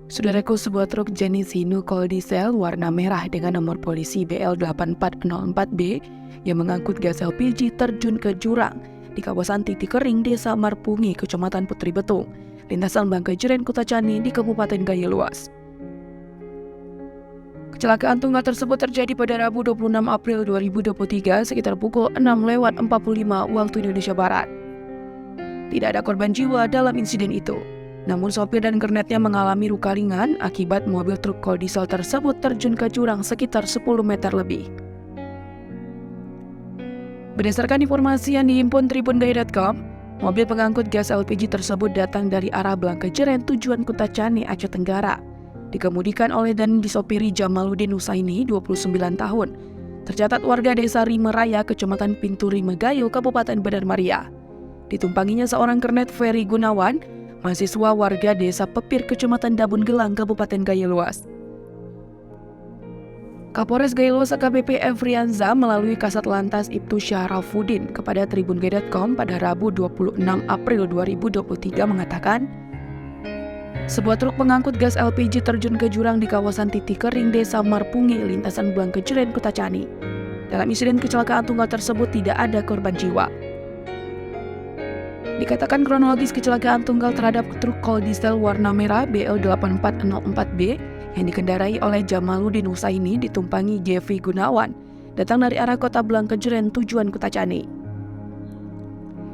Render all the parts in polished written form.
Saudaraku, sebuah truk jenis Hino Coal Diesel warna merah dengan nomor polisi BL8404B yang mengangkut gas LPG terjun ke jurang di kawasan Titik Kering, Desa Marpungi, Kecamatan Putri Betung, lintasan Bangka Jeren, Kutacani di Kabupaten Gaya Luas. Kecelakaan tunggal tersebut terjadi pada Rabu 26 April 2023 sekitar pukul 6:45 waktu Indonesia Barat. Tidak ada korban jiwa dalam insiden itu. Namun sopir dan kernetnya mengalami luka ringan akibat mobil truk coal diesel tersebut terjun ke jurang sekitar 10 meter lebih. Berdasarkan informasi yang dihimpun tribungaya.com, mobil pengangkut gas LPG tersebut datang dari arah Bangka Jeren tujuan Kutacani, Aceh Tenggara. Dikemudikan oleh dan disopiri Jamaluddin Husaini, 29 tahun. Tercatat warga desa Rimeraya, Kecamatan Pinturi Megayo, Kabupaten Bandar Maria. Ditumpanginya seorang kernet Ferry Gunawan, mahasiswa warga desa Pepir, Kecamatan Dabun Gelang, Kabupaten Gaya Luas. Kapolres Gaya Luas AKBP Efrianza melalui Kasat Lantas Ibtu Syarafuddin kepada tribungaya.com pada Rabu 26 April 2023 mengatakan, sebuah truk pengangkut gas LPG terjun ke jurang di kawasan Titik Kering, Desa Marpungi, lintasan Bangka Jeren, Kutacani. Dalam insiden kecelakaan tunggal tersebut tidak ada korban jiwa. Dikatakan kronologis kecelakaan tunggal terhadap truk coal diesel warna merah BL8404B yang dikendarai oleh Jamaluddin Husaini ditumpangi Jeffy Gunawan, datang dari arah kota Bangka Jeren tujuan Kutacani.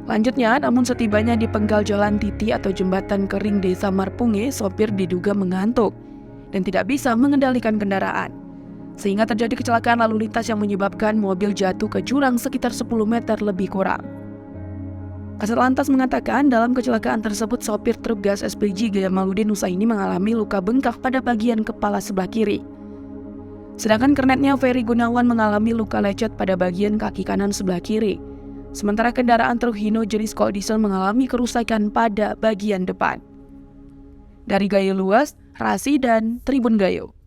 Lanjutnya, namun setibanya di penggal jalan Titi atau jembatan kering Desa Marpungi, sopir diduga mengantuk dan tidak bisa mengendalikan kendaraan. Sehingga terjadi kecelakaan lalu lintas yang menyebabkan mobil jatuh ke jurang sekitar 10 meter lebih kurang. Kasat Lantas mengatakan dalam kecelakaan tersebut sopir truk gas LPG Jamaluddin Husaini mengalami luka bengkak pada bagian kepala sebelah kiri. Sedangkan kernetnya Ferry Gunawan mengalami luka lecet pada bagian kaki kanan sebelah kiri. Sementara kendaraan truk Hino jenis coal diesel mengalami kerusakan pada bagian depan. Dari Gaya Luas, Rasi dan Tribun Gayo.